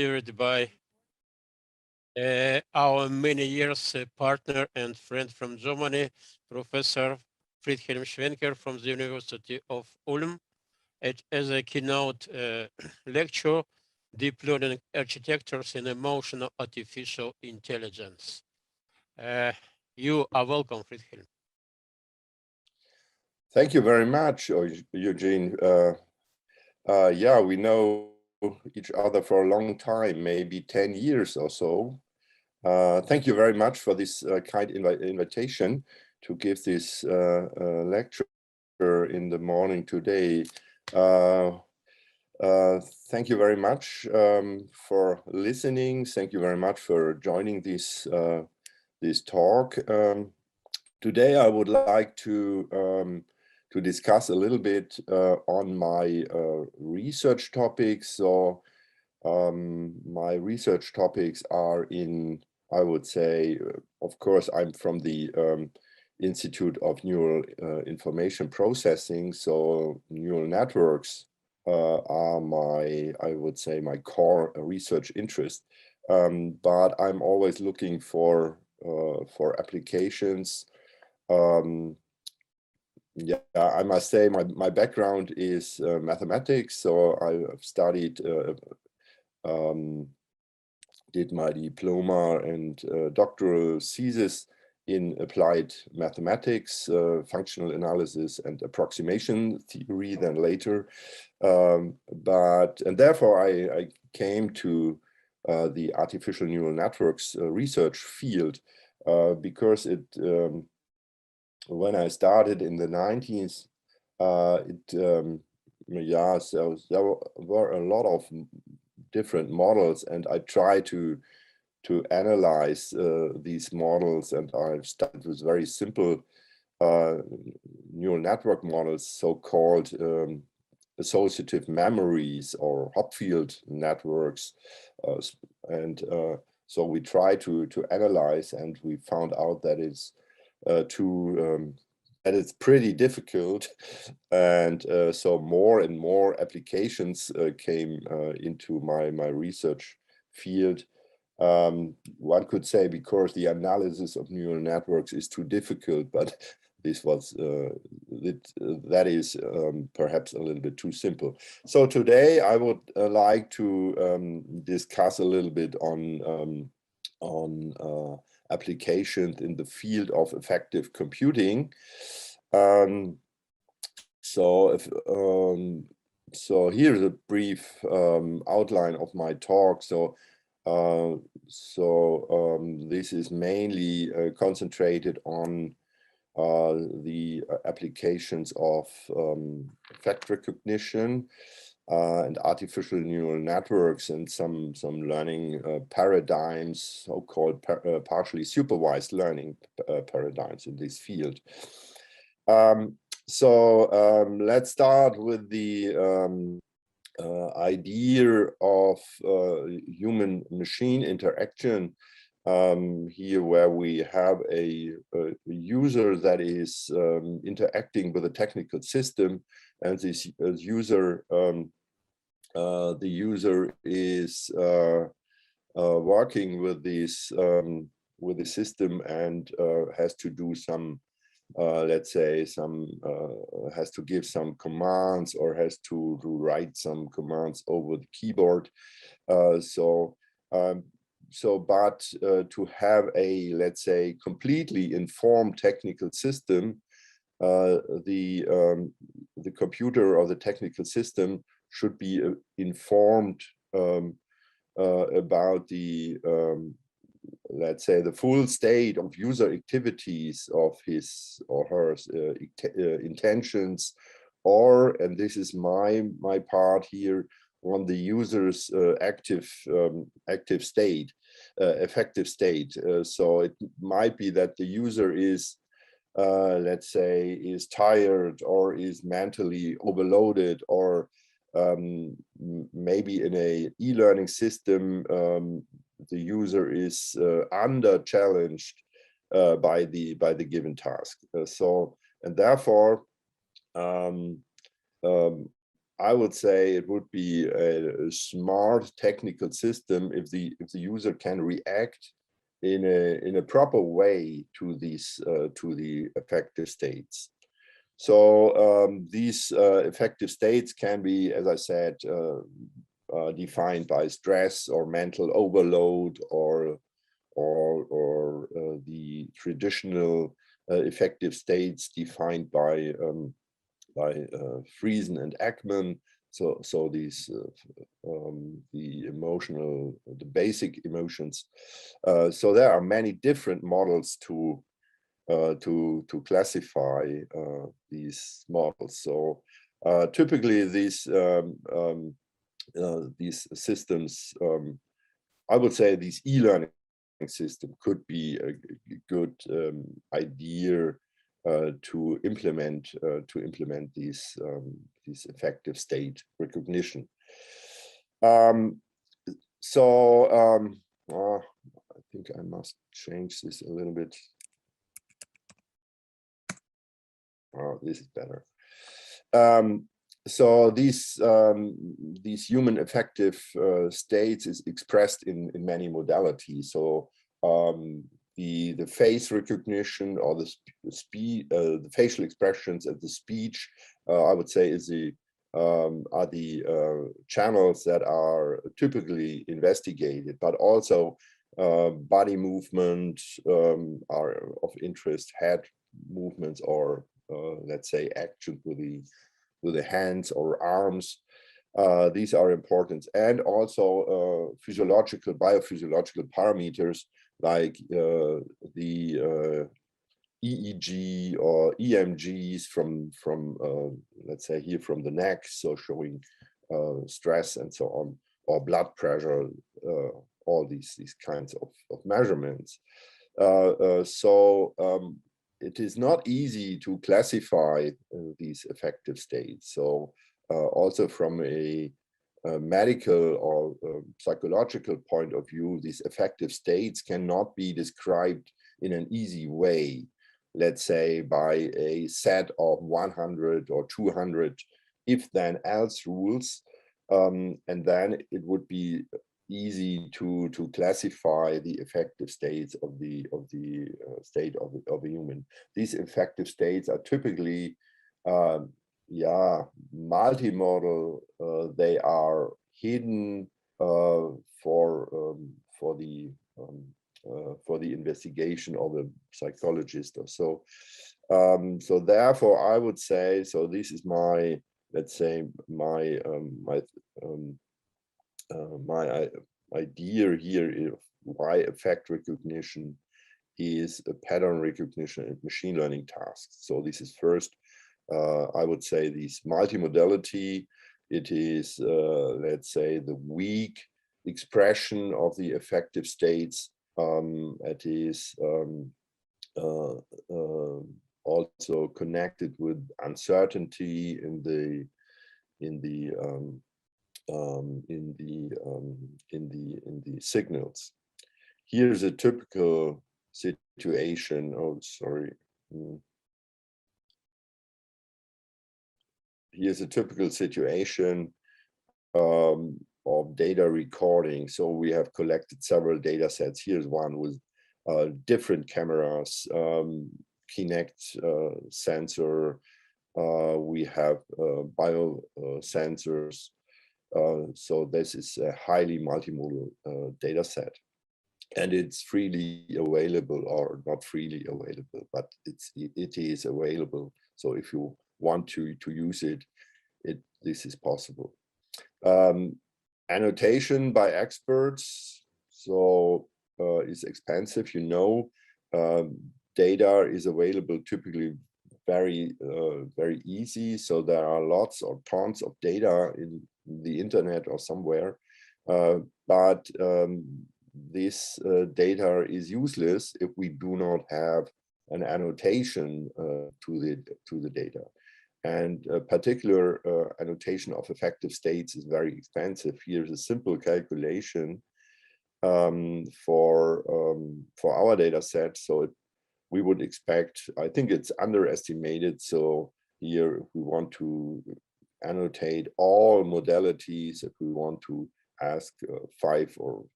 Inspired by our many years partner and friend from Germany, Professor Friedhelm Schwenker from the University of Ulm, as a keynote lecture, Deep Learning Architectures in Emotional Artificial Intelligence. You are welcome, Friedhelm. Thank you very much, Eugene. Yeah, we know each other for a long time, maybe 10 years or so. Thank you very much for this kind invitation to give this lecture in the morning today. Thank you very much for listening. Thank you very much for joining this talk. Today, I would like to discuss a little bit on my research topics. So my research topics are in, I would say, of course, I'm from the Institute of Neural Information Processing. So neural networks are my, I would say, my core research interest. But I'm always looking for applications. Yeah, I must say my background is mathematics. So I've studied, did my diploma and doctoral thesis in applied mathematics, functional analysis and approximation theory then later. And therefore I came to the artificial neural networks research field because it, when I started in the 90s, yeah, so there were a lot of different models, and I tried to analyze these models, and I've started with very simple neural network models, so-called associative memories or Hopfield networks, so we tried to analyze, and we found out that it's and it's pretty difficult, and so more and more applications came into my research field. One could say because the analysis of neural networks is too difficult, but this was that is perhaps a little bit too simple. So today I would like to discuss a little bit on applications in the field of effective computing. So here's a brief outline of my talk. So this is mainly concentrated on the applications of fact recognition and artificial neural networks and some learning paradigms, so-called partially supervised learning paradigms in this field. Let's start with the idea of human-machine interaction. Here where we have a user that is interacting with a technical system, and this user, the user is working with this with the system and has to do some, let's say, has to give some commands or has to write some commands over the keyboard. But to have a, let's say, completely informed technical system, the computer or the technical system should be informed about the, let's say, the full state of user activities of his or her intentions, or, and this is my part here, on the user's active state, effective state. So it might be that the user is, let's say, is tired or is mentally overloaded, or maybe in a e-learning system, the user is under challenged by the given task. And therefore, I would say it would be a smart technical system if the user can react in a proper way to these to the effective states. So these effective states can be, as I said, defined by stress or mental overload, or the traditional effective states defined by Friesen and Ekman. So these the basic emotions. So there are many different models to classify these models. So typically these systems, I would say these e-learning system could be a good idea to implement these effective state recognition. I think I must change this a little bit. Oh, this is better. So these human affective states is expressed in many modalities. So the face recognition, or the facial expressions and the speech, I would say, is are the channels that are typically investigated, but also body movement are of interest, head movements, or let's say action with the hands or arms. These are important, and also biophysiological parameters like the EEG or EMGs from let's say here from the neck, so showing stress and so on, or blood pressure, all these kinds of measurements. It is not easy to classify these affective states. So also from a medical or psychological point of view, these affective states cannot be described in an easy way, let's say by a set of 100 or 200 if then else rules, and then it would be easy to classify the affective states of the state of a human. These affective states are typically multimodal. They are hidden for the investigation of a psychologist or so. So therefore I would say, so this is my, let's say, my idea here is why effect recognition is a pattern recognition and machine learning task. So this is first, I would say, this multimodality. It is, let's say, the weak expression of the affective states. It is also connected with uncertainty in the signals. Here's a typical situation. Oh, sorry. Here's a typical situation of data recording. So we have collected several data sets. Here's one with different cameras, Kinect sensor. We have bio sensors. So this is a highly multimodal data set, and it's freely available, or not freely available, but it is available. So if you want to use it, this is possible. Annotation by experts, so is expensive. Data is available typically very easy. So there are lots or tons of data in the internet or somewhere, but this data is useless if we do not have an annotation to the data. And a particular annotation of effective states is very expensive. Here's a simple calculation for our data set. So we would expect, I think it's underestimated. So here we want to annotate all modalities if we want to ask five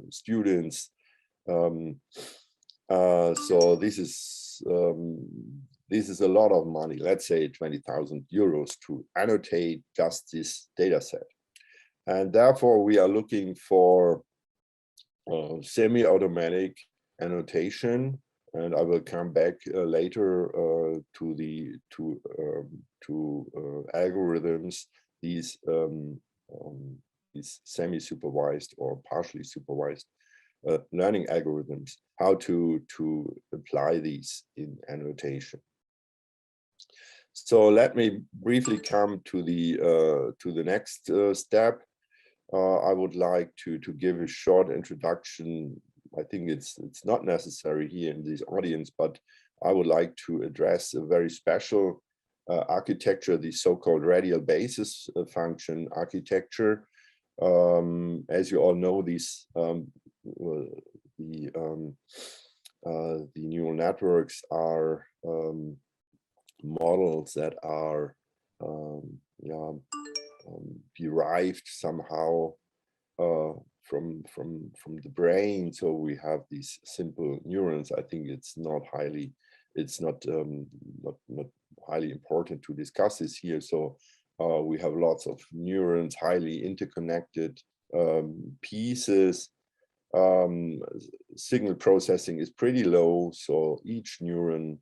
students. So this is a lot of money, let's say 20,000 euros to annotate just this data set. And therefore we are looking for semi-automatic annotation, and I will come back later to algorithms, these semi-supervised or partially supervised learning algorithms, how to apply these in annotation. So let me briefly come to the next step. I would like to give a short introduction. I think it's not necessary here in this audience, but I would like to address a very special architecture, the so-called radial basis function architecture. As you all know, these the neural networks are models that are derived somehow from the brain. So we have these simple neurons. I think it's not highly important to discuss this here. So we have lots of neurons, highly interconnected pieces. Signal processing is pretty low, so each neuron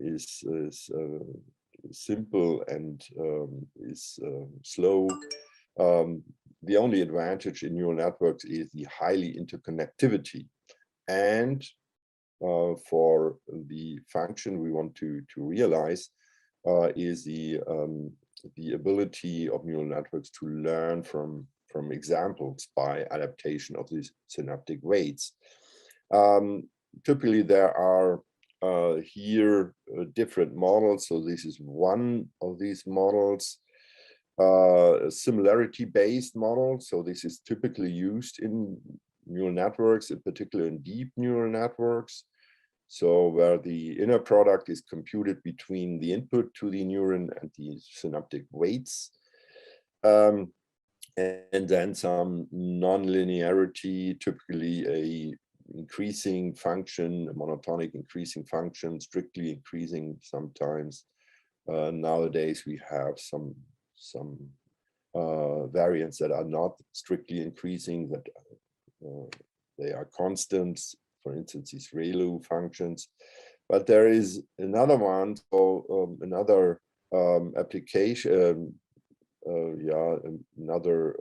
is simple and is slow. The only advantage in neural networks is the highly interconnectivity. And for the function we want to realize is the ability of neural networks to learn from examples by adaptation of these synaptic weights. Typically there are here different models. So this is one of these models, a similarity-based model. So this is typically used in neural networks, in particular in deep neural networks. So where the inner product is computed between the input to the neuron and the synaptic weights. And then some non-linearity, typically a increasing function, a monotonic increasing function, strictly increasing sometimes. Nowadays we have some variants that are not strictly increasing, that they are constants, for instance, these ReLU functions. But there is another one, so another application, another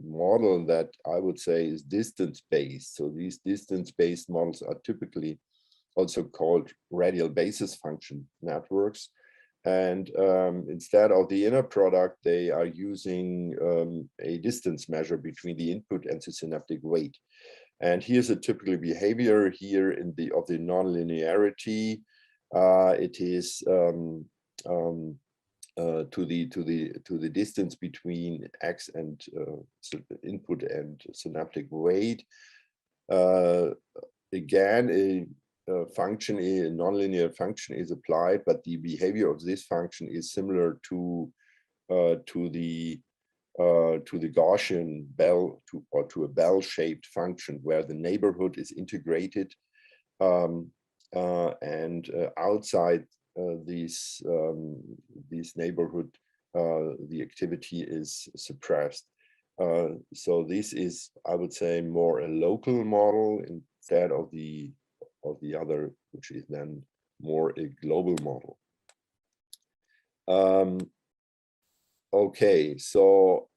model that I would say is distance-based. So these distance-based models are typically also called radial basis function networks. And instead of the inner product, they are using a distance measure between the input and the synaptic weight. And here's a typical behavior here in of the nonlinearity. It is to the distance between x and input and synaptic weight. Again, a function, a nonlinear function is applied, but the behavior of this function is similar to the Gaussian bell, or to a bell-shaped function where the neighborhood is integrated, and outside these neighborhood, the activity is suppressed. So this is, I would say, more a local model instead of the other, which is then more a global model. Okay, so,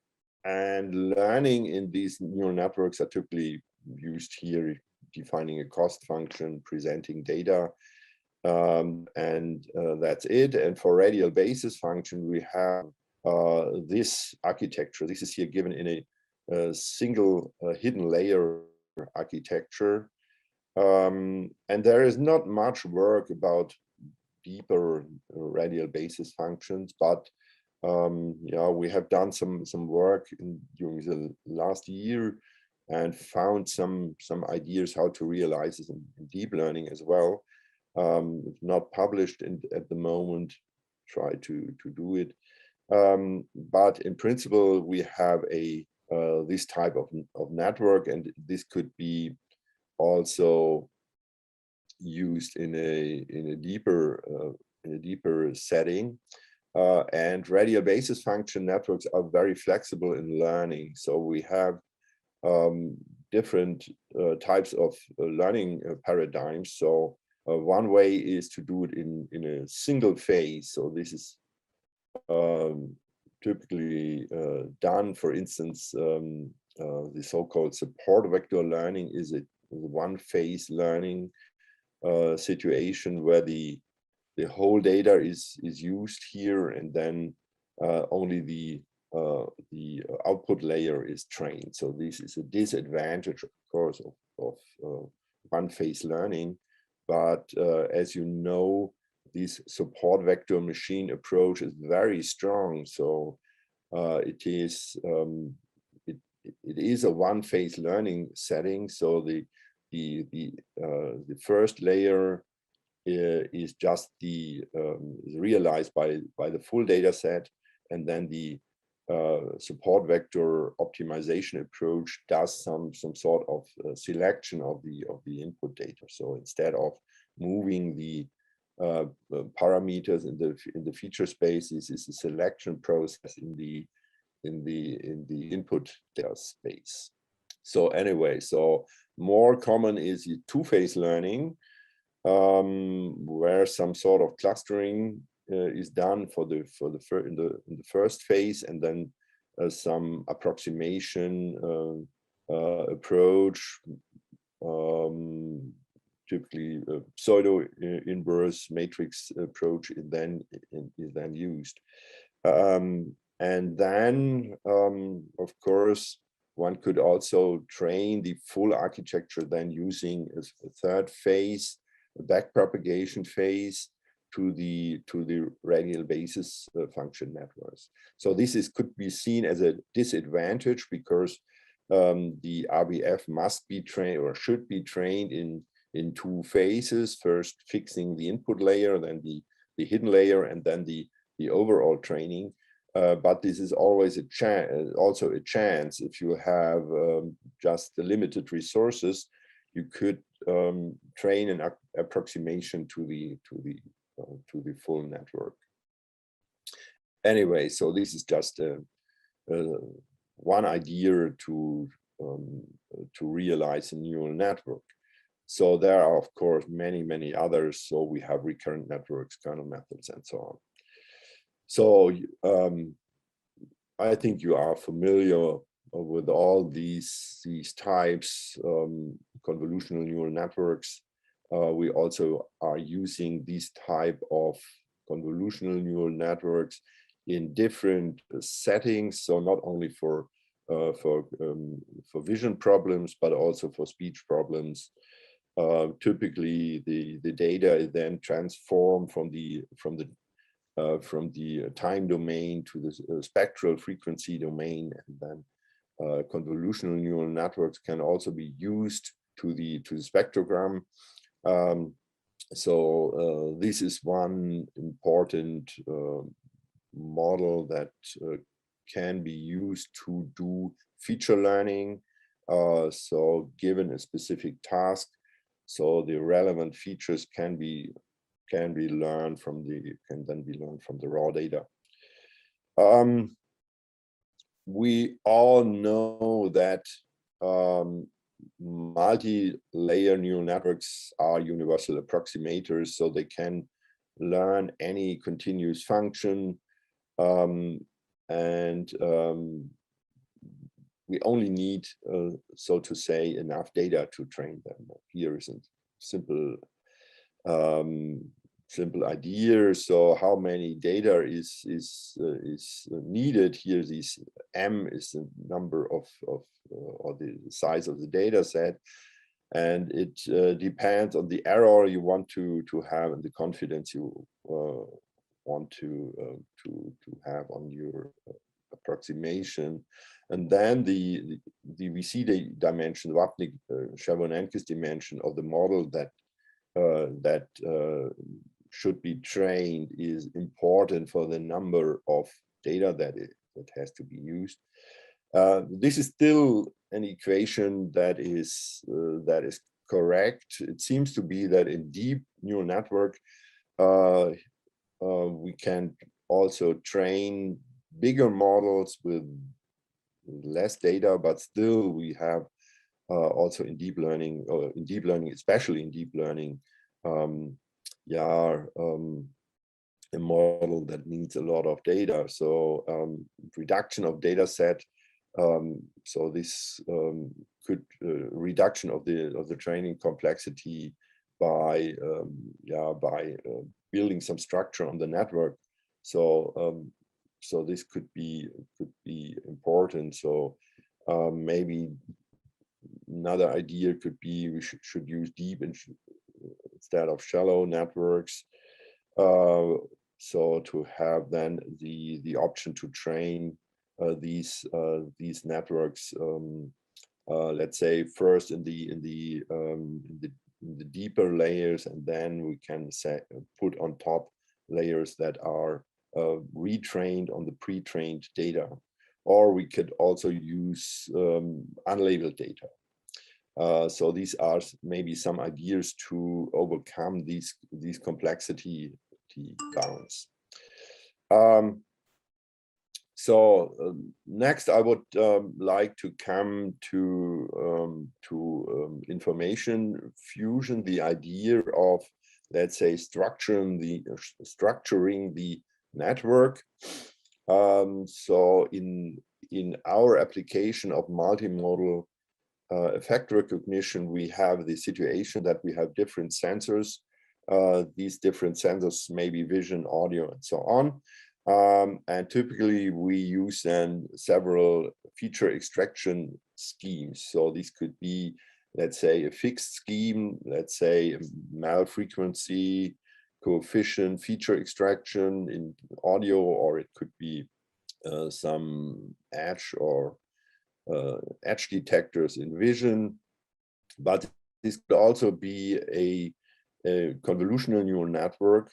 and learning in these neural networks are typically used here, defining a cost function, presenting data, and that's it. And for radial basis function, we have this architecture. This is here given in a single hidden layer architecture. And there is not much work about deeper radial basis functions, but we have done some work during the last year and found some ideas how to realize this in deep learning as well. Not published at the moment, do it. But in principle, we have this type of network, and this could be also used in a deeper setting. And radial basis function networks are very flexible in learning. So we have different types of learning paradigms. So one way is to do it in a single phase. So this is typically done. For instance, the so-called support vector learning is a one-phase learning situation where the whole data is used here, and then only the output layer is trained. So this is a disadvantage, of course, of one-phase learning. But as you know, this support vector machine approach is very strong. So it is a one-phase learning setting. So the first layer is just is realized by the full data set, and then the support vector optimization approach does some sort of selection of the input data. So instead of moving the parameters in the feature space, this is a selection process in the input data space. So anyway, so more common is the two-phase learning, where some sort of clustering is done in the first phase, and then some approximation approach, typically pseudo inverse matrix approach is then used. And then, of course, one could also train the full architecture then using a third phase, a backpropagation phase, to the radial basis function networks. So this could be seen as a disadvantage, because the RBF must be trained, or should be trained, in two phases: first fixing the input layer, then the hidden layer, and then the overall training. But this is always also a chance. If you have just the limited resources, you could train an approximation to the full network. Anyway, so this is just one idea to realize a neural network. So there are, of course, many others. So we have recurrent networks, kernel methods, and so on. So I think you are familiar with all these types, convolutional neural networks. We also are using these type of convolutional neural networks in different settings. So not only for vision problems, but also for speech problems. Typically, the data is then transformed from the time domain to the spectral frequency domain, and then convolutional neural networks can also be used to the spectrogram. So this is one important model that can be used to do feature learning. So given a specific task, so the relevant features can then be learned from the raw data. We all know that multi-layer neural networks are universal approximators, so they can learn any continuous function, and we only need, so to say, enough data to train them. Here is a simple idea. So how many data is needed here? This M is the number of or the size of the data set, and it depends on the error you want to have and the confidence you want to have on your approximation. And then the VC dimension, Wapnick-Charbonenko's dimension of the model that should be trained is important for the number of data that has to be used. This is still an equation that is correct. It seems to be that in deep neural network, we can also train bigger models with less data, but still we have also in deep learning, especially in deep learning, a model that needs a lot of data. So reduction of data set. So this could reduction of the training complexity by building some structure on the network. So so this could be important. So maybe another idea could be we should use deep instead of shallow networks. So to have then the option to train these networks, let's say first in the deeper layers, and then we can put on top layers that are retrained on the pre-trained data, or we could also use unlabeled data. So these are maybe some ideas to overcome these complexity bounds. Next, I would like to come to information fusion, the idea of, let's say, structuring the network. So in our application of multimodal effect recognition, we have the situation that we have different sensors. These different sensors may be vision, audio, and so on. And typically we use then several feature extraction schemes. So this could be, let's say, a fixed scheme, let's say mel frequency, coefficient, feature extraction in audio, or it could be some edge or edge detectors in vision. But this could also be a convolutional neural network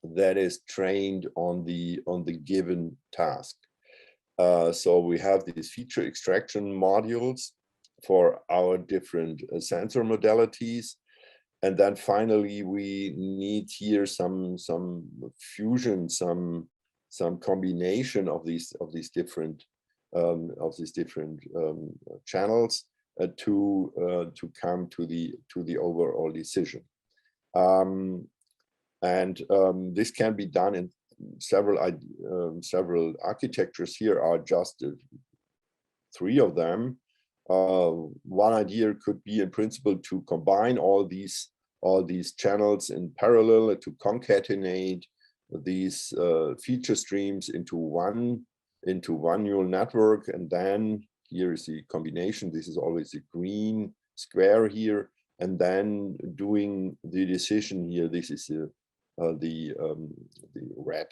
that is trained on the given task. So we have these feature extraction modules for our different sensor modalities, and then finally we need here some fusion, some combination of these different channels to come to the overall decision. This can be done in several architectures. Here are just 3 of them. One idea could be, in principle, to combine all these channels in parallel, to concatenate these feature streams into one neural network, and then here is the combination. This is always a green square here, and then doing the decision here. This is the red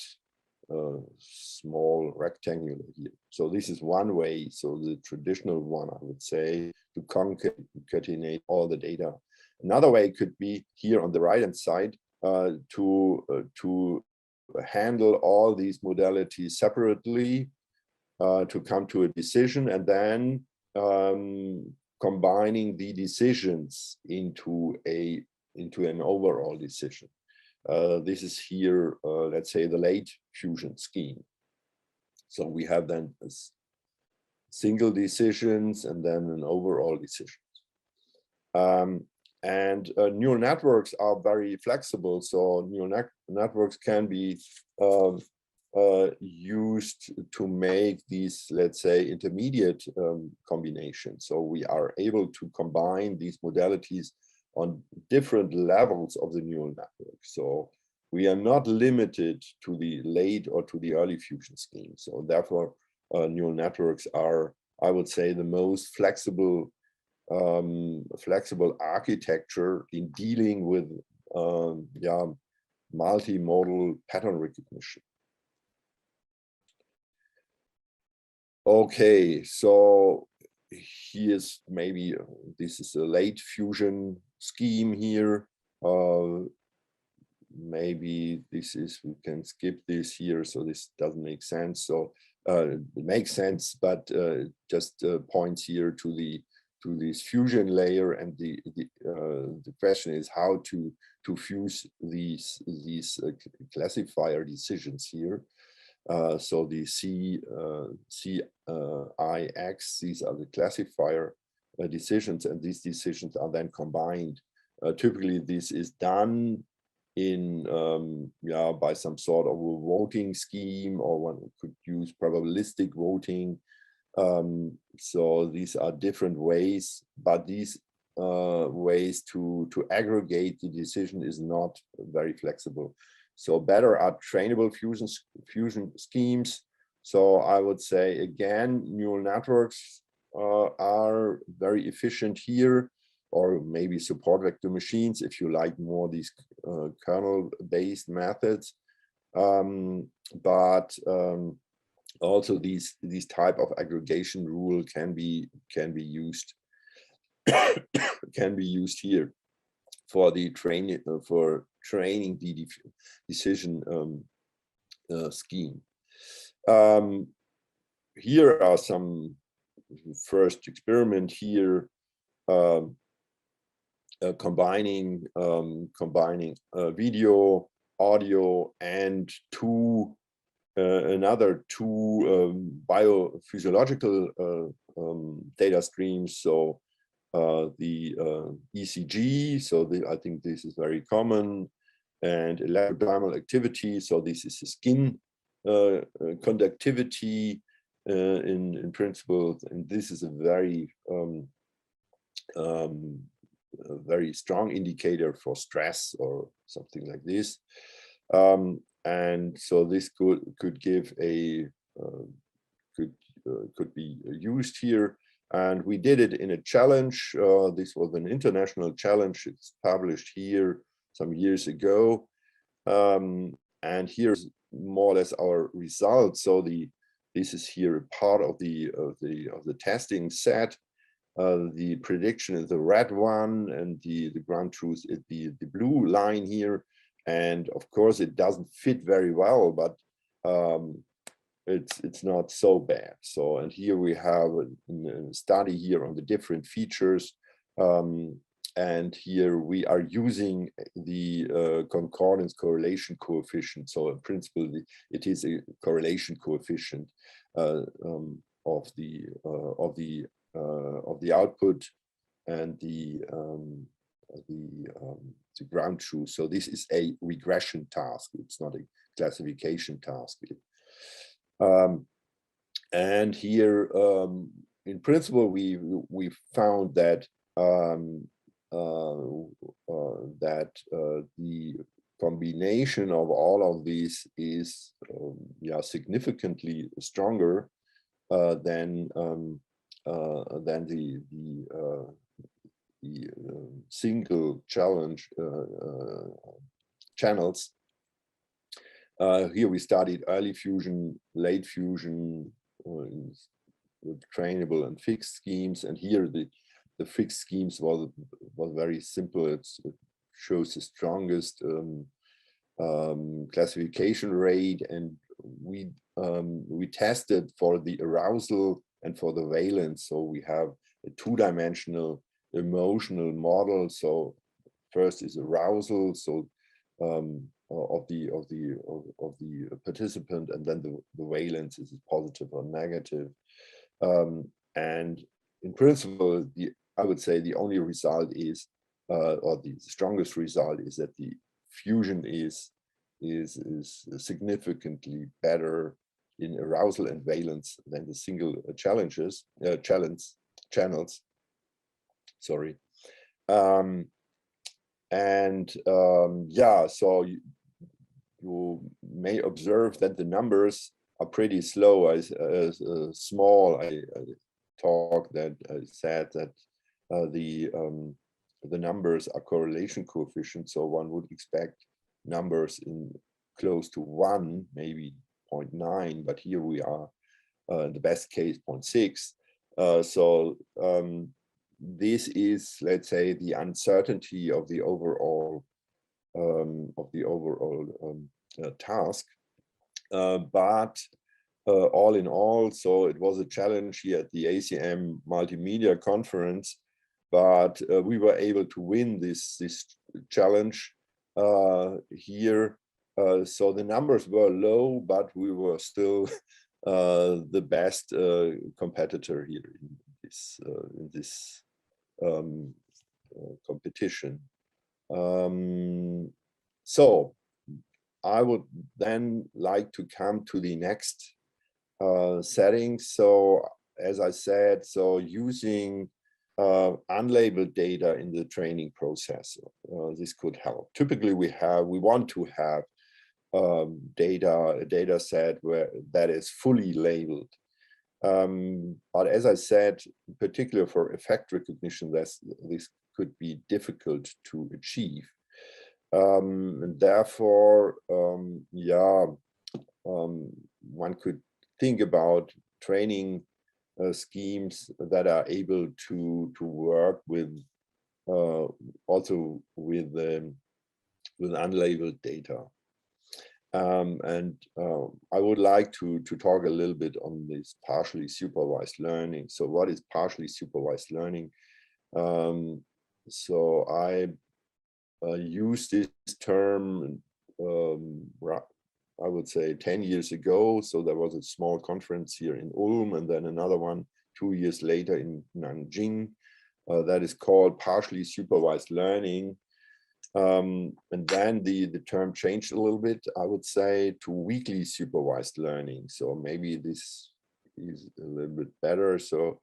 small rectangular here. So this is one way. So the traditional one, I would say, to concatenate all the data. Another way could be here on the right hand side to handle all these modalities separately, to come to a decision, and then combining the decisions into an overall decision. This is here, let's say, the late fusion scheme. So we have then single decisions and then an overall decision. Neural networks are very flexible. So neural networks can be used to make these, let's say, intermediate combinations. So we are able to combine these modalities on different levels of the neural network. So we are not limited to the late or to the early fusion scheme. So therefore, neural networks are, I would say, the most flexible architecture in dealing with multimodal pattern recognition. Okay, so here's maybe this is a late fusion scheme here. maybe this is, we can skip this here, so this doesn't make sense. So it makes sense, but just points here to this fusion layer, and the question is how to fuse these classifier decisions here. So the CIX, these are the classifier decisions, and these decisions are then combined. Typically, this is done in by some sort of a voting scheme, or one could use probabilistic voting. So these are different ways, but these ways to aggregate the decision is not very flexible. So better are trainable fusion schemes. So I would say, again, neural networks are very efficient here, or maybe support vector machines if you like more these kernel-based methods. Also these type of aggregation rule can be used can be used here for the training the decision scheme. Here are some first experiment here, combining video, audio, and another two biophysiological data streams. So the ECG, so I think this is very common, and electrodermal activity. So this is the skin conductivity in principle, and this is a very strong indicator for stress or something like this. And so this could give a could be used here. And we did it in a challenge. This was an international challenge. It's published here some years ago. And here's more or less our results. So this is here part of the testing set. The prediction is the red one, and the ground truth is the blue line here. And of course, it doesn't fit very well, but it's not so bad. So, and here we have a study here on the different features. And here we are using the concordance correlation coefficient. So in principle, it is a correlation coefficient of the output and the ground truth. So this is a regression task. It's not a classification task. And here, in principle, we found that the combination of all of these is significantly stronger than the single challenge channels. Here we studied early fusion, late fusion, with trainable and fixed schemes, and here the fixed schemes was very simple. It shows the strongest classification rate, and we tested for the arousal and for the valence. So we have a two-dimensional emotional model. So first is arousal, so of the participant, and then the valence is positive or negative. And in principle, I would say the only result is, or the strongest result is that the fusion is significantly better in arousal and valence than the single channels. Sorry. So you may observe that the numbers are pretty slow, small. I said that the numbers are correlation coefficients, so one would expect numbers in close to 1, maybe 0.9, but here we are in the best case 0.6. So this is, let's say, the uncertainty of the overall overall task. But all in all, so it was a challenge here at the ACM Multimedia Conference, but we were able to win this challenge here. So the numbers were low, but we were still the best competitor here in this competition. So I would then like to come to the next setting. So as I said, so using unlabeled data in the training process, this could help. Typically we want to have a data set that is fully labeled. But as I said, in particular for effect recognition, this could be difficult to achieve. And therefore, one could think about training schemes that are able to work with also with unlabeled data. And I would like to talk a little bit on this partially supervised learning. So what is partially supervised learning? So I used this term, I would say 10 years ago. So there was a small conference here in Ulm and then another one 2 years later in Nanjing that is called partially supervised learning. And then the term changed a little bit, I would say, to weakly supervised learning. So maybe this is a little bit better. So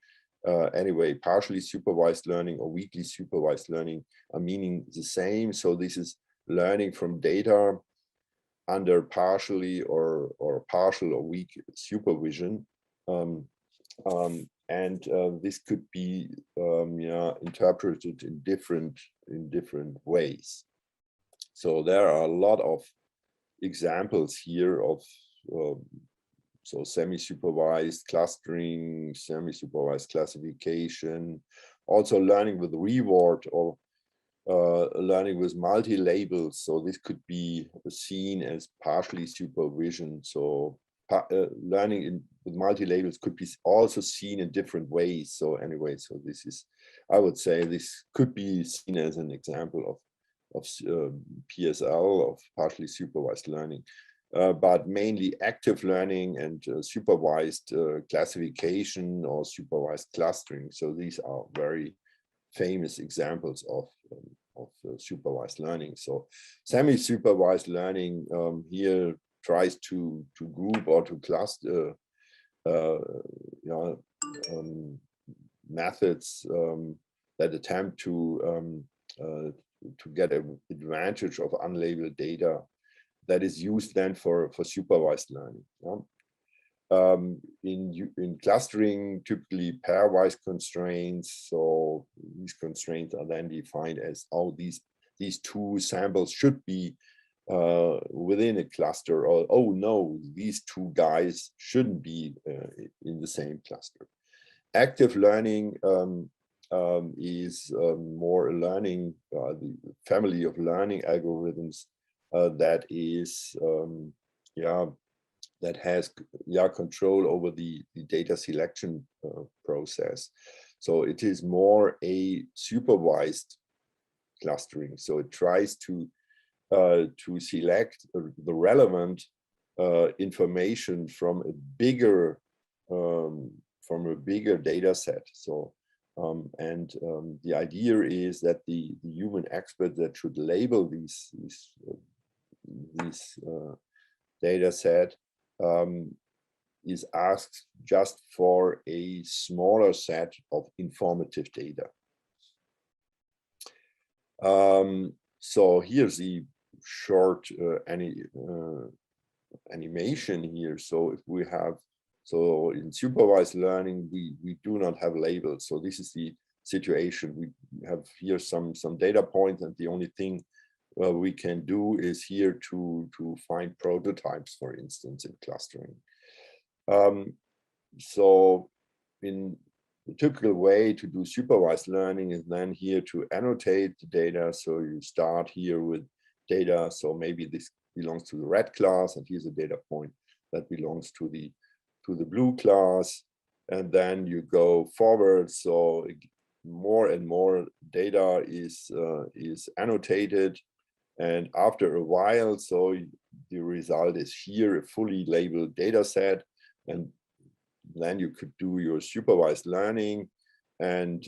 anyway, partially supervised learning or weakly supervised learning are meaning the same. So this is learning from data under partially or partial or weak supervision. And this could be interpreted in different ways. So there are a lot of examples here of so semi-supervised clustering, semi-supervised classification, also learning with reward or learning with multi-labels. So this could be seen as partially supervision. So learning with multi-labels could be also seen in different ways. So anyway, so this is, I would say this could be seen as an example of PSL, of partially supervised learning. But mainly active learning and supervised classification or supervised clustering. So these are very famous examples of supervised learning. So semi-supervised learning here tries to group or to cluster methods that attempt to get an advantage of unlabeled data that is used then for supervised learning. In clustering, typically pairwise constraints. So these constraints are then defined as how these two samples should be within a cluster, or oh no, these two guys shouldn't be in the same cluster. Active learning is more learning, the family of learning algorithms that is that has control over the data selection process. So it is more a supervised clustering. So it tries to select the relevant information from a bigger data set. So the idea is that the human expert that should label these data set is asked just for a smaller set of informative data. So here's the short animation here. So if we have, so in supervised learning, we do not have labels. So this is the situation. We have here some data points, and the only thing we can do is here to find prototypes, for instance, in clustering. So in the typical way to do supervised learning is then here to annotate the data. So you start here with data. So maybe this belongs to the red class, and here's a data point that belongs to the blue class. And then you go forward. So more and more data is annotated. And after a while, so the result is here, a fully labeled data set. And then you could do your supervised learning, and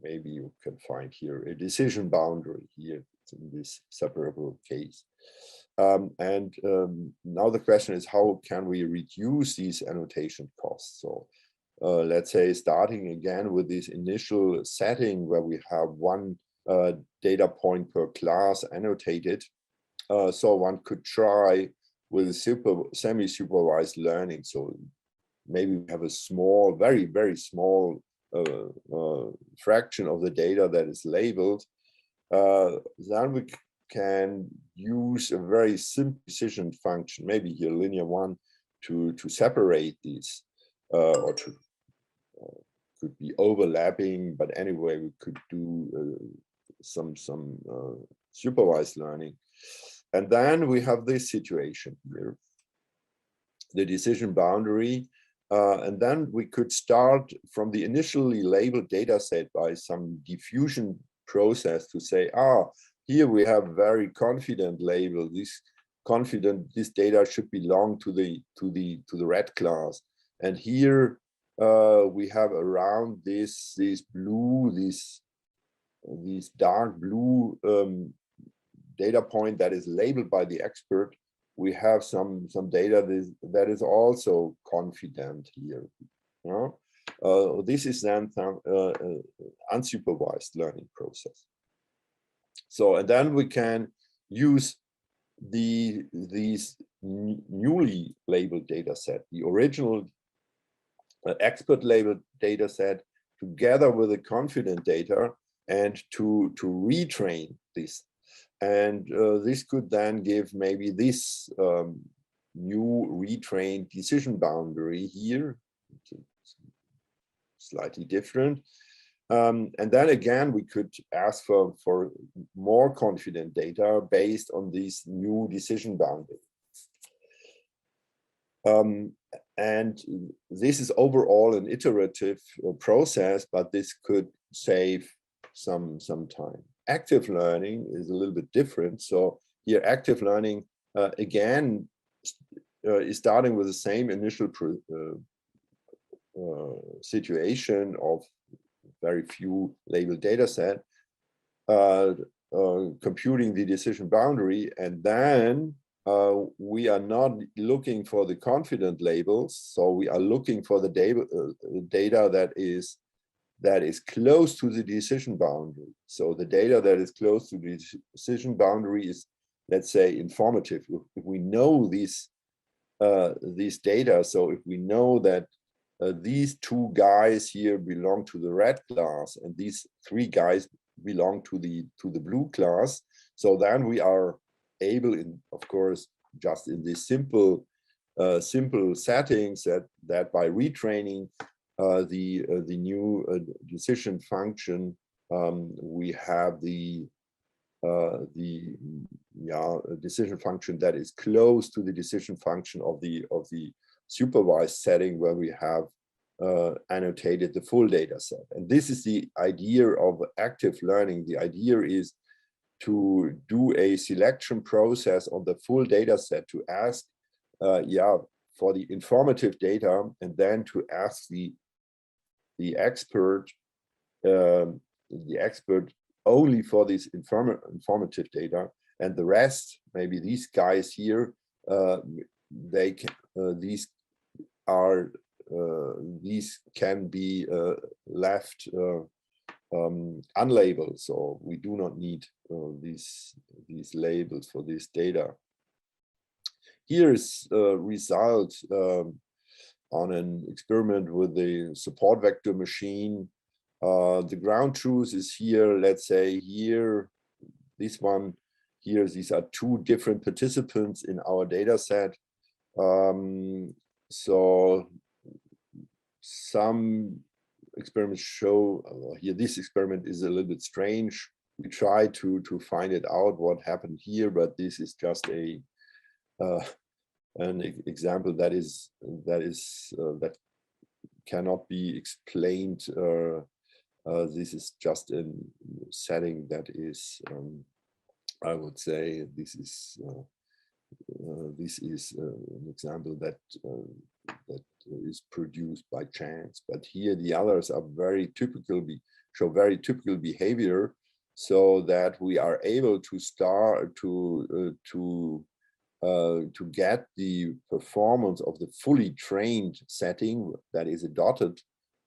maybe you can find here a decision boundary here in this separable case. Now the question is, how can we reduce these annotation costs? So let's say starting again with this initial setting where we have one data point per class annotated. So one could try with semi-supervised learning. So maybe we have a small, very, very small fraction of the data that is labeled. Then we can use a very simple decision function, maybe here linear one, to separate these, or to could be overlapping, but anyway, we could do some supervised learning. And then we have this situation here, the decision boundary. And then we could start from the initially labeled data set by some diffusion process to say, here we have very confident label. This data should belong to the red class. And here we have around this blue, this dark blue data point that is labeled by the expert. We have some data that is also confident here. You know? This is then some unsupervised learning process. So, and then we can use these newly labeled data set, the original expert labeled data set, together with the confident data, and to retrain this. And this could then give maybe this new retrained decision boundary here, slightly different. And then again, we could ask for more confident data based on this new decision boundary. And this is overall an iterative process, but this could save some time. Active learning is a little bit different. So here, active learning, again, is starting with the same initial situation of very few labeled data set, computing the decision boundary, and then we are not looking for the confident labels. So we are looking for the data that is close to the decision boundary. So the data that is close to the decision boundary is, let's say, informative. If we know these data, so if we know that these two guys here belong to the red class and these three guys belong to the blue class, so then we are able, of course, just in this simple settings, that by retraining the new decision function, we have the decision function that is close to the decision function of the supervised setting, where we have annotated the full data set. And this is the idea of active learning. The idea is to do a selection process on the full data set, to ask for the informative data, and then to ask the expert only for this informative data, and the rest, maybe these guys here, these can be left unlabeled. So we do not need these labels for this data. Here is a result on an experiment with the support vector machine. The ground truth is here, let's say here, this one here, these are two different participants in our data set. So some experiments show, here this experiment is a little bit strange. we try to find it out what happened here, but this is just a an example that cannot be explained. This is just a setting that is, I would say, this is an example that is produced by chance. But here the others are very typical, show very typical behavior, so that we are able to start to get the performance of the fully trained setting, that is a dotted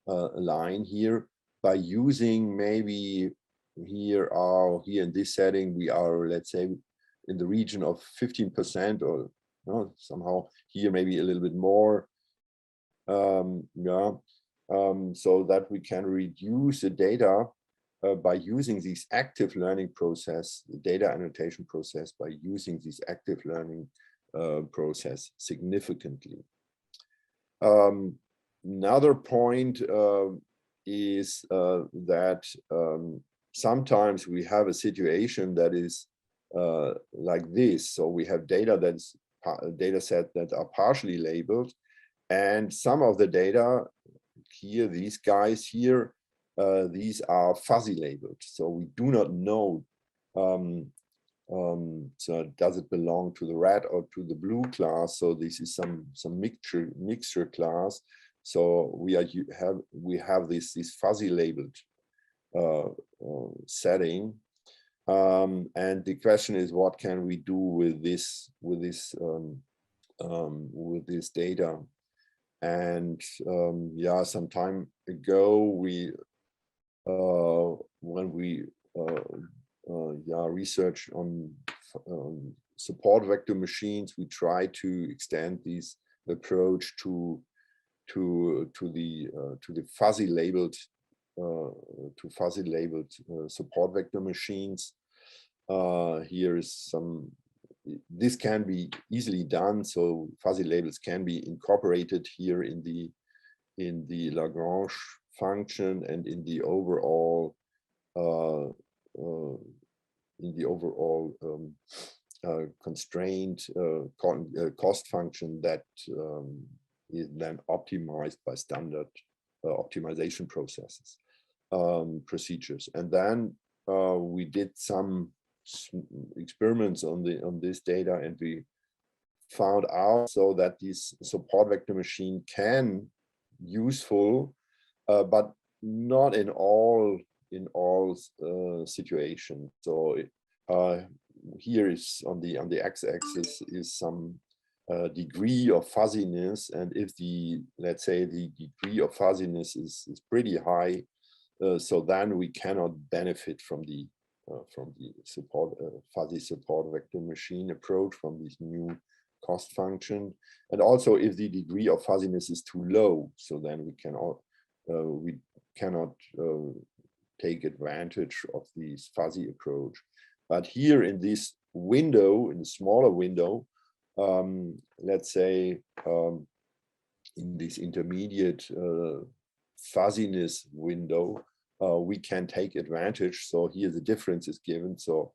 line here, by using maybe here in this setting we are, let's say, in the region of 15%, or somehow here maybe a little bit more, so that we can reduce the data by using this active learning process, the data annotation process, by using this active learning process significantly. Another point is that sometimes we have a situation that is like this. So we have data that's data set that are partially labeled, and some of the data here, these guys here, these are fuzzy labeled. So we do not know, so does it belong to the red or to the blue class? So this is some mixture class. So we have this fuzzy labeled setting. And the question is, what can we do with this data? And yeah, some time ago, when we researched on support vector machines, we try to extend this approach to the fuzzy labeled support vector machines. Here is some. This can be easily done. So fuzzy labels can be incorporated here in the Lagrange function and in the overall constraint cost function that is then optimized by standard optimization processes procedures. And then we did some experiments on this data, and we found out so that this support vector machine can useful, but not in all situations. So here is on the x-axis is some degree of fuzziness, and if let's say the degree of fuzziness is pretty high, so then we cannot benefit from the fuzzy support vector machine approach, from this new cost function. And also if the degree of fuzziness is too low, so then we cannot take advantage of this fuzzy approach. But here in this window, in the smaller window, let's say in this intermediate fuzziness window, we can take advantage. So here the difference is given. So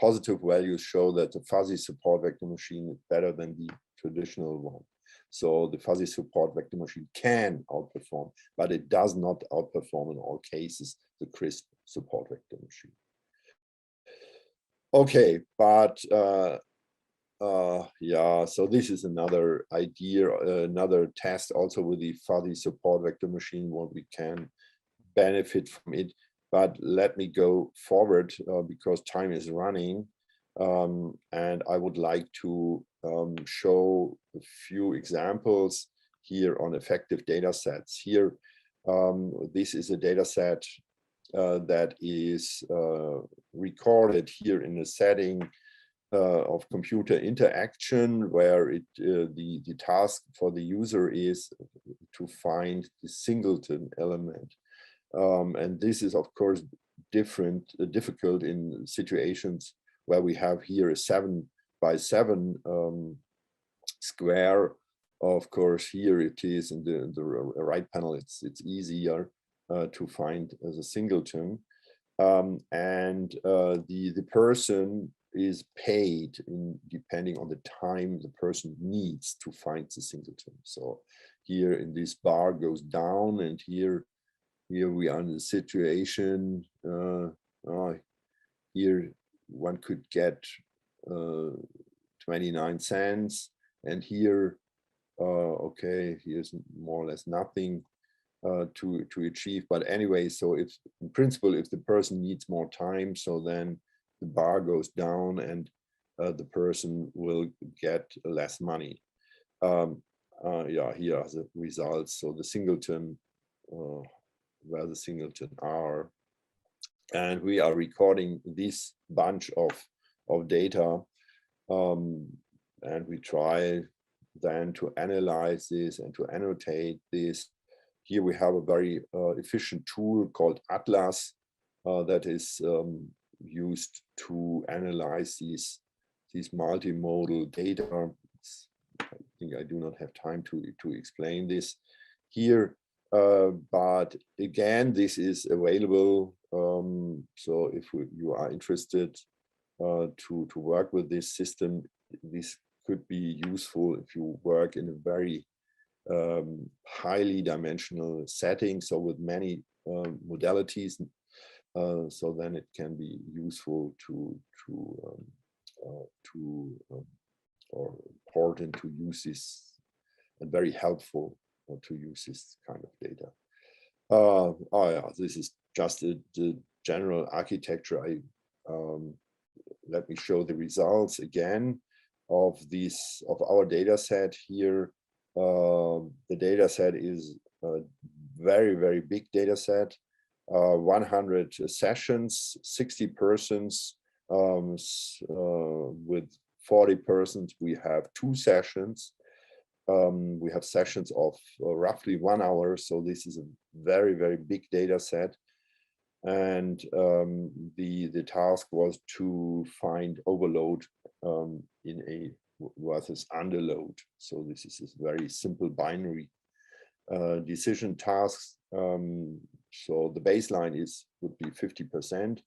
positive values show that the fuzzy support vector machine is better than the traditional one. So the fuzzy support vector machine can outperform, but it does not outperform in all cases the crisp support vector machine. Okay, but yeah, so this is another idea, another test also with the fuzzy support vector machine, what we can benefit from it. But let me go forward because time is running, and I would like to show a few examples here on effective data sets. Here, this is a data set that is recorded here in a setting of computer interaction, where the task for the user is to find the singleton element. And this is, of course, difficult in situations where we have here a 7 by 7 square. Of course, here it is in the right panel. It's easier to find as a singleton. and the person is paid depending on the time the person needs to find the singleton. So here in this bar goes down, and here we are in the situation. Here one could get 29 cents, and here, okay, here's more or less nothing to achieve. But anyway, so if in principle, if the person needs more time, so then the bar goes down, and the person will get less money. Yeah, here are the results. So the singleton, where the singleton are, and we are recording this bunch of data, and we try then to analyze this and to annotate this. Here we have a very efficient tool called Atlas that is used to analyze these multimodal data. I think I do not have time to explain this here, but again, this is available. So if you are interested to work with this system, this could be useful if you work in a very highly dimensional setting, so with many modalities. So then it can be useful or important to use this, and very helpful to use this kind of data. Oh yeah, this is just the general architecture. Let me show the results again of our data set here. The data set is a very big data set. 100 sessions, 60 persons. With 40 persons, we have 2 sessions. We have sessions of roughly 1 hour, so this is a very big data set. And the task was to find overload in a versus underload. So this is a very simple binary decision tasks. So the baseline would be 50%.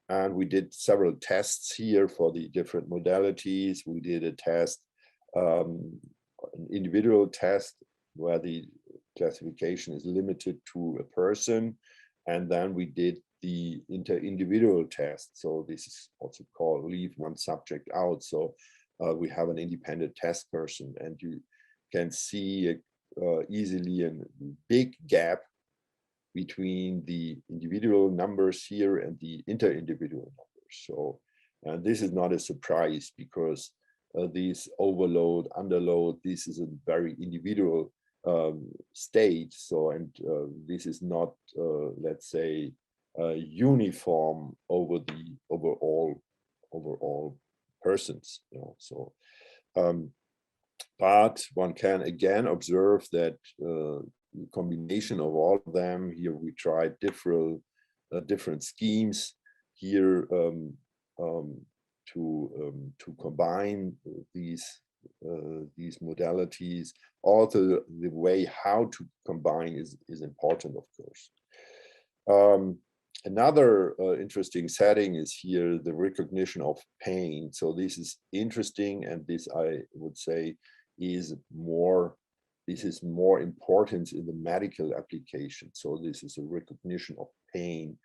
And we did several tests here for the different modalities. We did a test, an individual test where the classification is limited to a person. And then we did the inter-individual test. So this is also called leave one subject out. So we have an independent test person, and you can see easily a big gap between the individual numbers here and the inter-individual numbers. So this is not a surprise, because these overload, underload, this is a very individual state. So, and this is not, let's say, uniform over all persons. You know, so, but one can again observe that combination of all of them. Here we tried different schemes here to combine these modalities. Also, the way how to combine is important, of course. Another interesting setting is here the recognition of pain. So this is interesting, and this, I would say, is more important in the medical application. So this is a recognition of pain,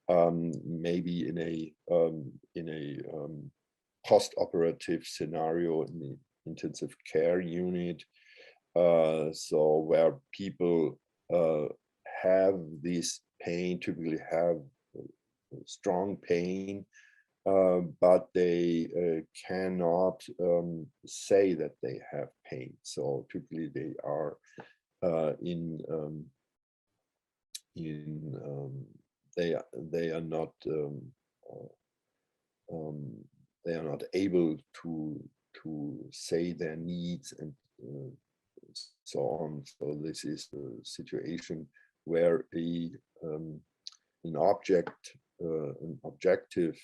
maybe in a post-operative scenario in the intensive care unit. So where people have this pain, typically have strong pain, but they cannot say that they have pain. So typically they are they are not able to say their needs and so on. So this is a situation where an objective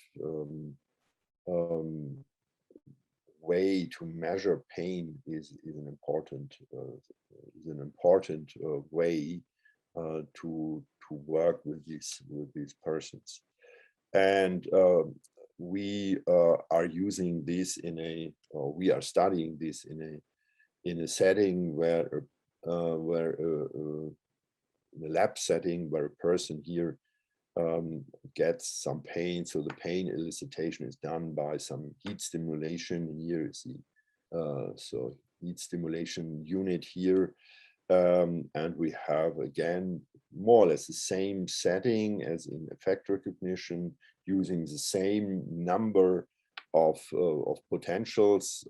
way to measure pain is an important way to work with these persons. And we are using this we are studying this in a setting where in a lab setting where a person here gets some pain. So the pain elicitation is done by some heat stimulation. Here is the so heat stimulation unit here. And we have, again, more or less the same setting as in effect recognition, using the same number of potentials.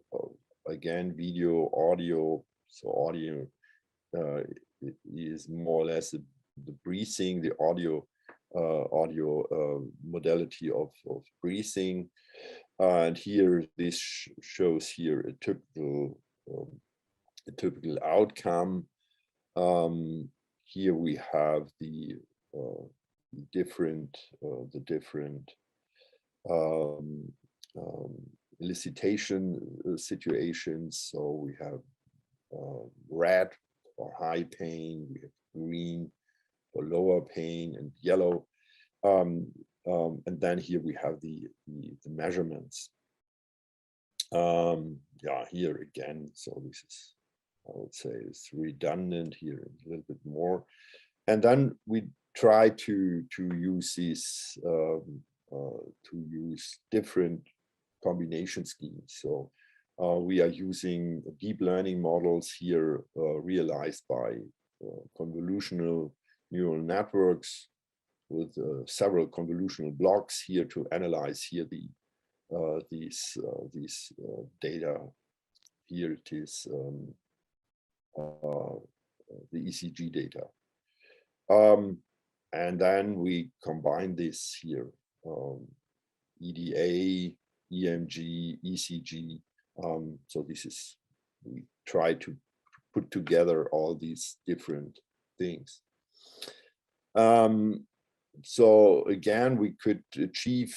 Again, video, audio. So audio is more or less the breathing, the audio modality of breathing. And here this shows here a typical outcome. Here we have the different elicitation situations. So we have red for high pain, we have green for lower pain, and yellow. And then here we have the measurements. Yeah, here again, so this is, I would say, it's redundant here a little bit more. And then we try to use these, to use different combination schemes. So we are using deep learning models here realized by convolutional neural networks with several convolutional blocks here to analyze here these data. Here it is the ECG data. And then we combine this here, EDA, EMG, ECG. So this is, we try to put together all these different things. So again, we could achieve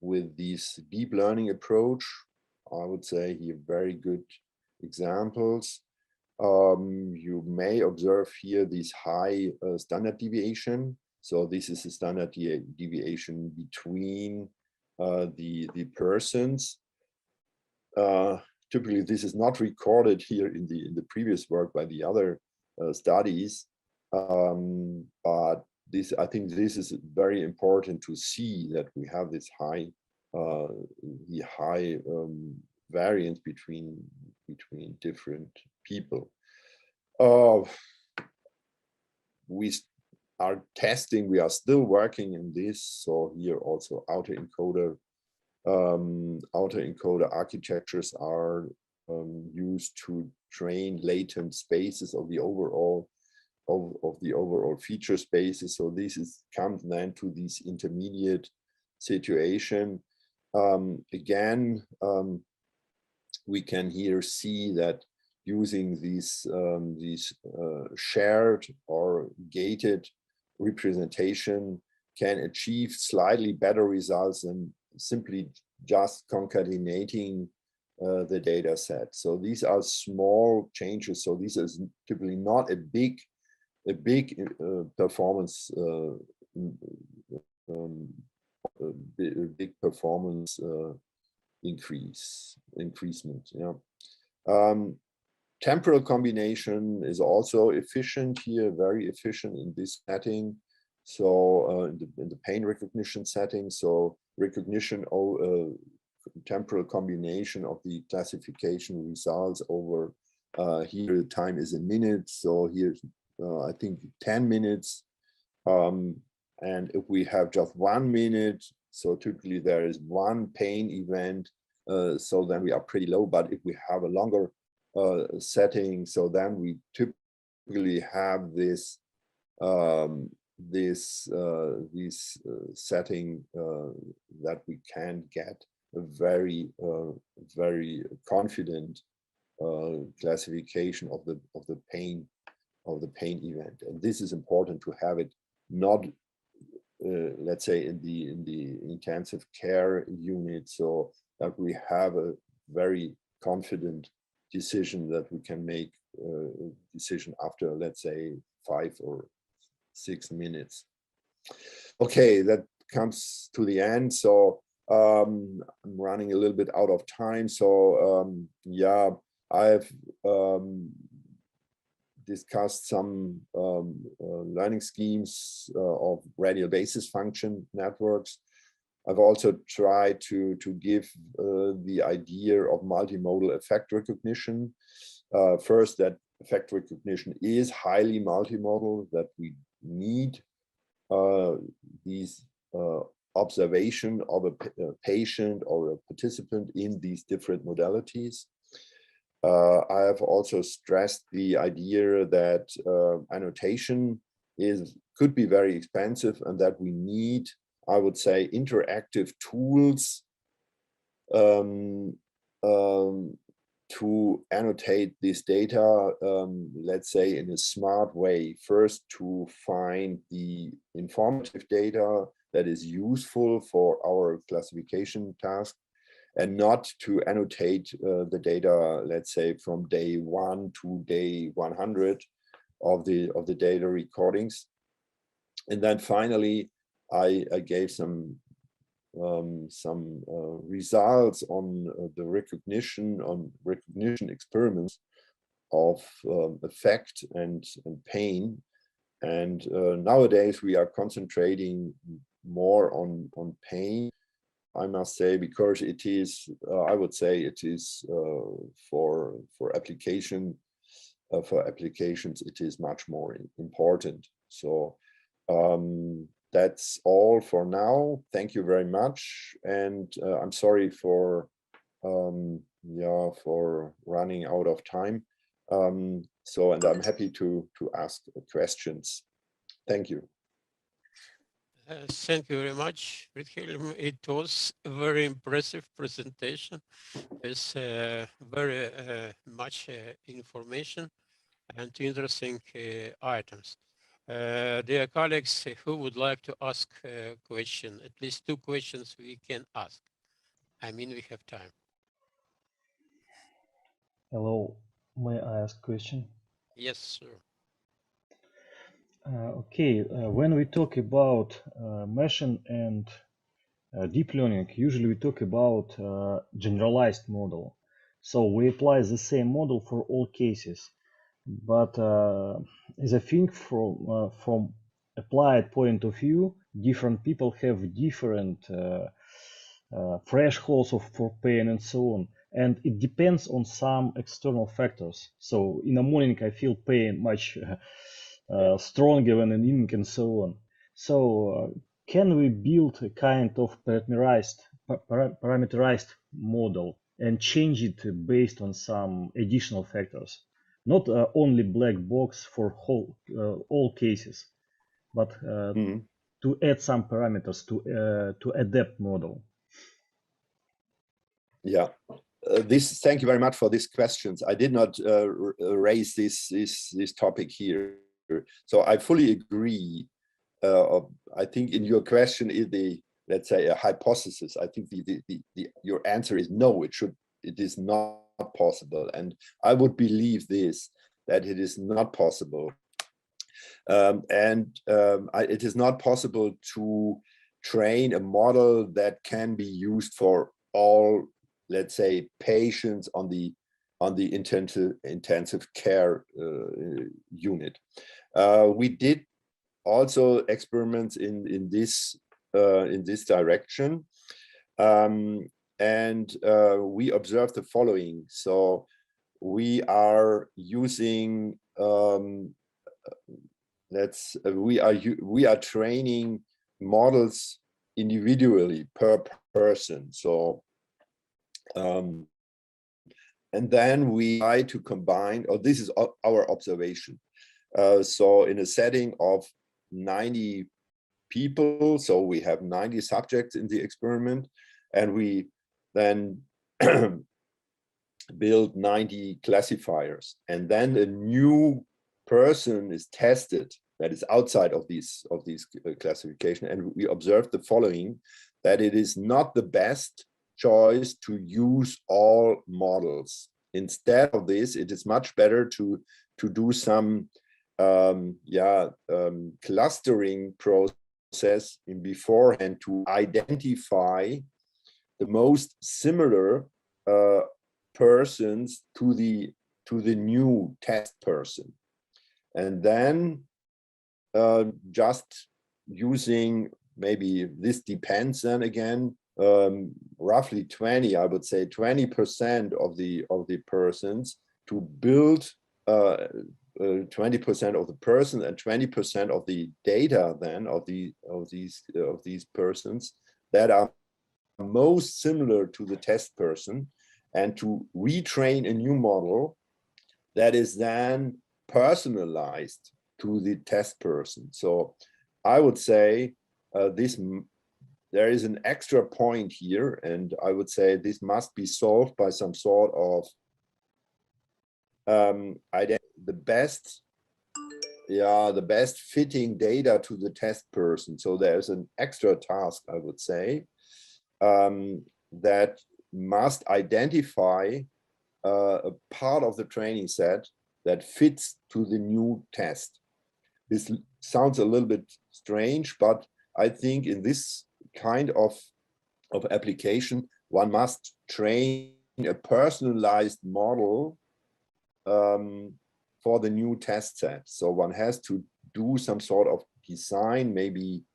with this deep learning approach, I would say here, very good examples. You may observe here this high standard deviation. So this is a standard deviation between the persons. Typically, this is not recorded here in the previous work by the other studies, but this, I think this is very important to see that we have this high variance between different people. We are testing, we are still working in this. So here also autoencoder architectures are used to train latent spaces of the overall feature spaces. So this comes then to this intermediate situation. Again, we can here see that using these shared or gated representation can achieve slightly better results than simply just concatenating the data set. So these are small changes. So this is typically not a big performance increasement. Yeah. Temporal combination is also efficient here, very efficient in this setting. So in the pain recognition setting, so recognition of temporal combination of the classification results over here the time is a minute. So here I think 10 minutes. And if we have just 1 minute, so typically there is one pain event, so then we are pretty low. But if we have a longer setting, so then we typically have this setting that we can get a very confident classification of the pain event. And this is important to have it not let's say in the intensive care unit, so that we have a very confident decision that we can make a decision after, let's say, 5 or 6 minutes. Okay, that comes to the end. So I'm running a little bit out of time. So yeah, I've discussed some learning schemes of radial basis function networks. I've also tried to give the idea of multimodal effect recognition. First, that effect recognition is highly multimodal, that we need these observation of a patient or a participant in these different modalities. I have also stressed the idea that annotation could be very expensive and that we need, I would say, interactive tools to annotate this data, let's say in a smart way. First, to find the informative data that is useful for our classification task, and not to annotate the data, let's say, from day 1 to day 100 of the data recordings. And then finally, I gave some results on the recognition experiments of effect and pain. And nowadays we are concentrating more on pain, I must say, because it is, I would say it is for applications, it is much more important. So that's all for now. Thank you very much, and I'm sorry for for running out of time. So, and I'm happy to ask questions. Thank you. Thank you very much, Friedhelm. It was a very impressive presentation. It's very much information and interesting items. Dear colleagues, who would like to ask a question? At least 2 questions we can ask. I mean, we have time. Hello, may I ask a question? Yes, sir. Okay, when we talk about machine and deep learning, usually we talk about generalized model. So we apply the same model for all cases. But as I think from applied point of view, different people have different thresholds for pain and so on. And it depends on some external factors. So in the morning, I feel pain much stronger than in evening and so on. So can we build a kind of parameterized model and change it based on some additional factors? Not only black box for all cases, but to add some parameters to adapt model. Yeah, thank you very much for these questions. I did not raise this topic here, so I fully agree. I think in your question is let's say a hypothesis. I think your answer is no. It is not possible, and I would believe that it is not possible, it is not possible to train a model that can be used for all, let's say, patients on the intensive care unit. We did also experiments in this direction, and we observed the following. So we are using we are training models individually per person. So and then we try to combine, this is our observation. So in a setting of 90 people, so we have 90 subjects in the experiment, and we then build 90 classifiers, and then a new person is tested that is outside of these classification, and we observe the following, that it is not the best choice to use all models. Instead of this, it is much better to do some clustering process in beforehand to identify the most similar persons to the new test person, and then just using, maybe this depends then again, roughly 20, I would say 20% of the persons to build 20% of the person and 20% of the data then of these persons that are most similar to the test person, and to retrain a new model that is then personalized to the test person. So I would say there is an extra point here, and I would say this must be solved by some sort of the best fitting data to the test person. So there's an extra task, I would say, that must identify a part of the training set that fits to the new test. This sounds a little bit strange, but I think in this kind of application, one must train a personalized model for the new test set. So one has to do some sort of design, maybe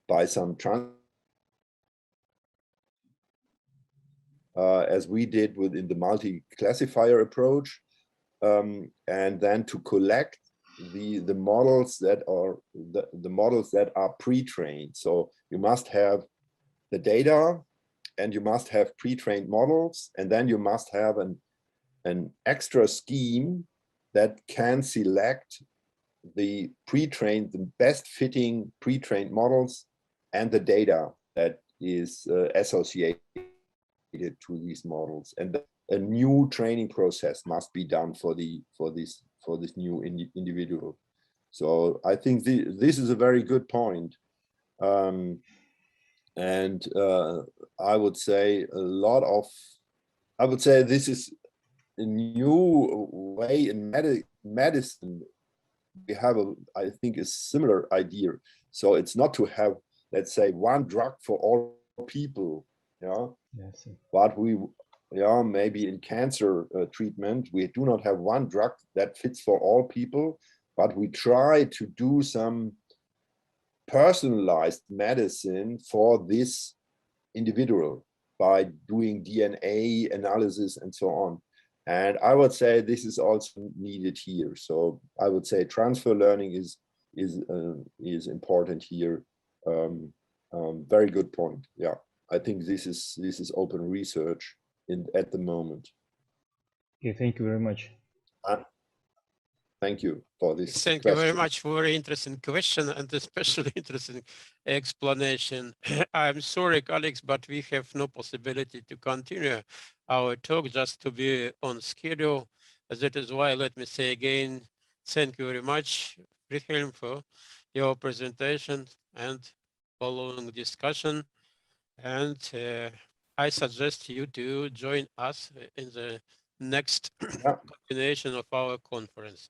by some as we did within the multi-classifier approach, and then to collect the models that are the models that are pre-trained. So you must have the data, and you must have pre-trained models, and then you must have an extra scheme that can select the best fitting pre-trained models and the data that is associated to these models. And a new training process must be done for this new individual. So I think this is a very good point. And I would say this is a new way in medicine. We have I think a similar idea. So it's not to have, let's say, one drug for all people, Yes. but maybe in cancer treatment, we do not have one drug that fits for all people, but we try to do some personalized medicine for this individual by doing DNA analysis and so on. And I would say this is also needed here. So I would say transfer learning is important here. Very good point. Yeah, I think this is open research at the moment. Okay, thank you very much. Thank you for this Thank question. you very much. Very interesting question and especially interesting explanation. I'm sorry, colleagues, but we have no possibility to continue our talk just to be on schedule. That is why, let me say again, thank you very much, Friedhelm, for your presentation and following discussion. And I suggest you to join us in the next continuation of our conference.